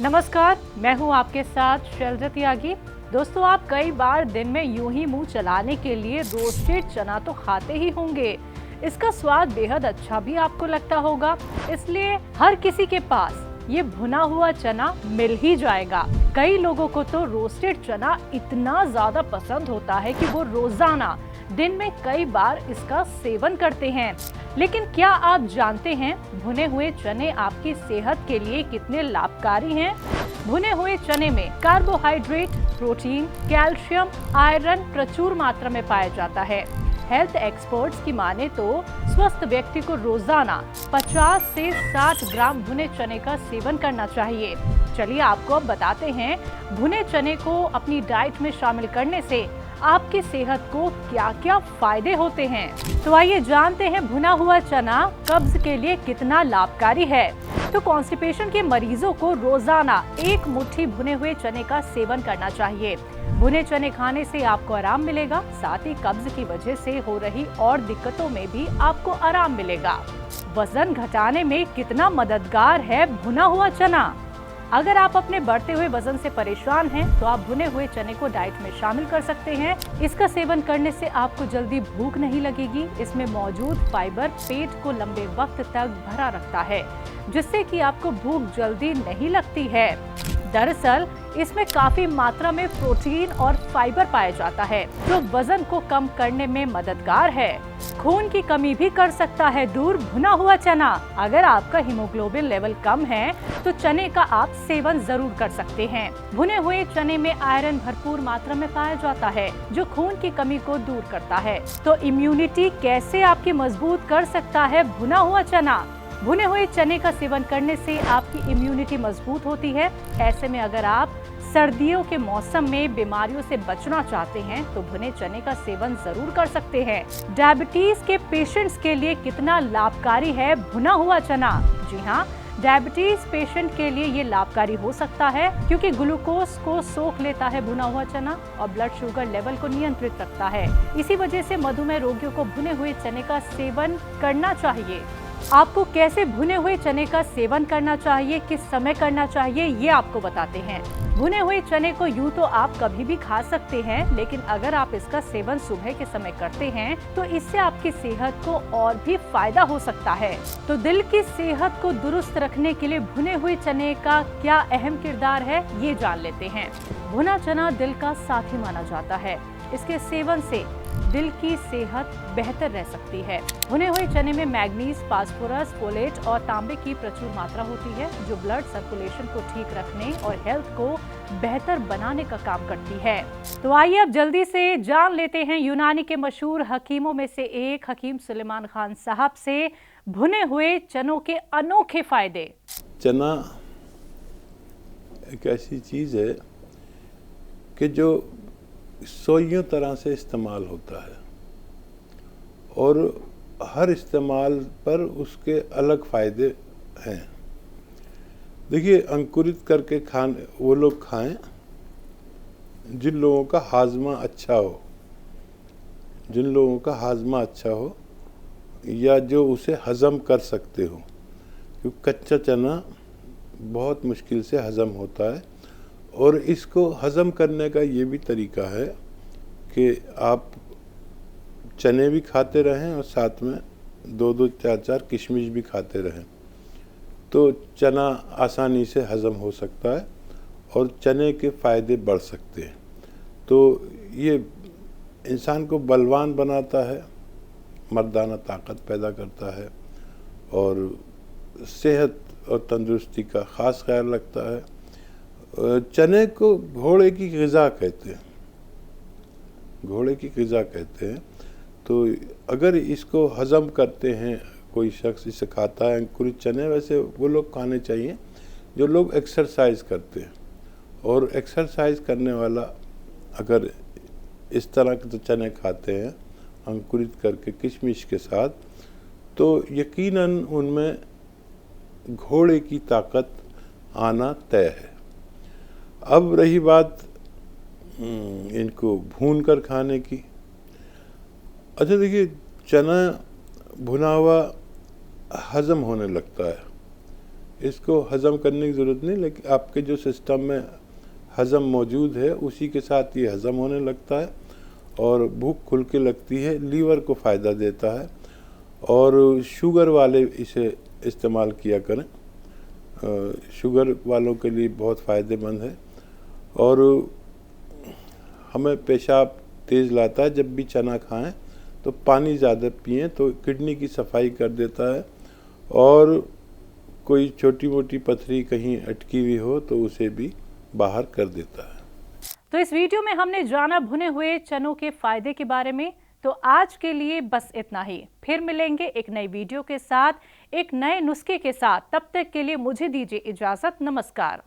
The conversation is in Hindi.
नमस्कार, मैं हूं आपके साथ शैलजा त्यागी। दोस्तों, आप कई बार दिन में यूं ही मुंह चलाने के लिए रोस्टेड चना तो खाते ही होंगे। इसका स्वाद बेहद अच्छा भी आपको लगता होगा, इसलिए हर किसी के पास ये भुना हुआ चना मिल ही जाएगा। कई लोगों को तो रोस्टेड चना इतना ज्यादा पसंद होता है कि वो रोजाना दिन में कई बार इसका सेवन करते हैं। लेकिन क्या आप जानते हैं भुने हुए चने आपकी सेहत के लिए कितने लाभकारी हैं? भुने हुए चने में कार्बोहाइड्रेट, प्रोटीन, कैल्शियम, आयरन प्रचुर मात्रा में पाया जाता है। हेल्थ एक्सपर्ट्स की माने तो स्वस्थ व्यक्ति को रोजाना 50 से 60 ग्राम भुने चने का सेवन करना चाहिए। चलिए आपको अब बताते हैं भुने चने को अपनी डाइट में शामिल करने से आपकी सेहत को क्या क्या फायदे होते हैं। तो आइए जानते हैं भुना हुआ चना कब्ज के लिए कितना लाभकारी है। तो कॉन्स्टिपेशन के मरीजों को रोजाना एक मुट्ठी भुने हुए चने का सेवन करना चाहिए। भुने चने खाने से आपको आराम मिलेगा, साथ ही कब्ज की वजह से हो रही और दिक्कतों में भी आपको आराम मिलेगा। वजन घटाने में कितना मददगार है भुना हुआ चना। अगर आप अपने बढ़ते हुए वजन से परेशान हैं, तो आप भुने हुए चने को डाइट में शामिल कर सकते हैं। इसका सेवन करने से आपको जल्दी भूख नहीं लगेगी। इसमें मौजूद फाइबर पेट को लंबे वक्त तक भरा रखता है, जिससे कि आपको भूख जल्दी नहीं लगती है। दरअसल इसमें काफी मात्रा में प्रोटीन और फाइबर पाया जाता है, जो वजन को कम करने में मददगार है। खून की कमी भी कर सकता है दूर भुना हुआ चना। अगर आपका हीमोग्लोबिन लेवल कम है, तो चने का आप सेवन जरूर कर सकते हैं। भुने हुए चने में आयरन भरपूर मात्रा में पाया जाता है, जो खून की कमी को दूर करता है। तो इम्यूनिटी कैसे आपकी मजबूत कर सकता है भुना हुआ चना? भुने हुए चने का सेवन करने से आपकी इम्यूनिटी मजबूत होती है। ऐसे में अगर आप सर्दियों के मौसम में बीमारियों से बचना चाहते हैं, तो भुने चने का सेवन जरूर कर सकते हैं। डायबिटीज के पेशेंट्स के लिए कितना लाभकारी है भुना हुआ चना? जी हाँ, डायबिटीज पेशेंट के लिए ये लाभकारी हो सकता है, क्योंकि ग्लूकोज को सोख लेता है भुना हुआ चना और ब्लड शुगर लेवल को नियंत्रित रखता है। इसी वजह से मधुमेह रोगियों को भुने हुए चने का सेवन करना चाहिए। आपको कैसे भुने हुए चने का सेवन करना चाहिए, किस समय करना चाहिए, ये आपको बताते हैं। भुने हुए चने को यूं तो आप कभी भी खा सकते हैं, लेकिन अगर आप इसका सेवन सुबह के समय करते हैं, तो इससे आपकी सेहत को और भी फायदा हो सकता है। तो दिल की सेहत को दुरुस्त रखने के लिए भुने हुए चने का क्या अहम किरदार है, ये जान लेते हैं। भुना चना दिल का साथी माना जाता है। इसके सेवन से दिल की सेहत बेहतर रह सकती है। भुने हुए चने में मैग्नीज, फास्फोरस, फोलेट और तांबे की प्रचुर मात्रा होती है, जो ब्लड सर्कुलेशन को ठीक रखने और हेल्थ को बेहतर बनाने का काम करती है। तो आइए अब जल्दी से जान लेते हैं यूनानी के मशहूर हकीमों में से एक हकीम सुलेमान खान साहब से भुने हुए चनों के अनोखे फायदे। चना एक ऐसी चीज़ है कि जो सोइयों तरह से इस्तेमाल होता है और हर इस्तेमाल पर उसके अलग फ़ायदे हैं। देखिए, अंकुरित करके खाने वो लोग खाएं जिन लोगों का हाजमा अच्छा हो, जिन लोगों का हाजमा अच्छा हो या जो उसे हज़म कर सकते हो, क्योंकि कच्चा चना बहुत मुश्किल से हज़म होता है। और इसको हज़म करने का ये भी तरीका है कि आप चने भी खाते रहें और साथ में 2-2, 4-4 किशमिश भी खाते रहें, तो चना आसानी से हज़म हो सकता है और चने के फ़ायदे बढ़ सकते हैं। तो ये इंसान को बलवान बनाता है, मर्दाना ताकत पैदा करता है और सेहत और तंदुरुस्ती का ख़ास ख्याल रखता है। चने को घोड़े की ग़िज़ा कहते हैं, घोड़े की ग़िज़ा कहते हैं। तो अगर इसको हज़म करते हैं, कोई शख्स इसे खाता है अंकुरित चने, वैसे वो लोग खाने चाहिए जो लोग एक्सरसाइज करते हैं। और एक्सरसाइज करने वाला अगर इस तरह के चने खाते हैं अंकुरित करके किशमिश के साथ, तो यकीनन उनमें घोड़े की ताकत आना तय है। अब रही बात इनको भून कर खाने की। अच्छा, देखिए, चना भुना हुआ हज़म होने लगता है, इसको हज़म करने की ज़रूरत नहीं, लेकिन आपके जो सिस्टम में हज़म मौजूद है उसी के साथ ये हज़म होने लगता है और भूख खुल के लगती है, लीवर को फ़ायदा देता है। और शुगर वाले इसे इस्तेमाल किया करें, शुगर वालों के लिए बहुत फ़ायदेमंद है। और हमें पेशाब तेज़ लाता है, जब भी चना खाएं तो पानी ज़्यादा पिएं तो किडनी की सफाई कर देता है। और कोई छोटी मोटी पथरी कहीं अटकी हुई हो तो उसे भी बाहर कर देता है। तो इस वीडियो में हमने जाना भुने हुए चनों के फायदे के बारे में। तो आज के लिए बस इतना ही। फिर मिलेंगे एक नई वीडियो के साथ, एक नए नुस्खे के साथ। तब तक के लिए मुझे दीजिए इजाजत। नमस्कार।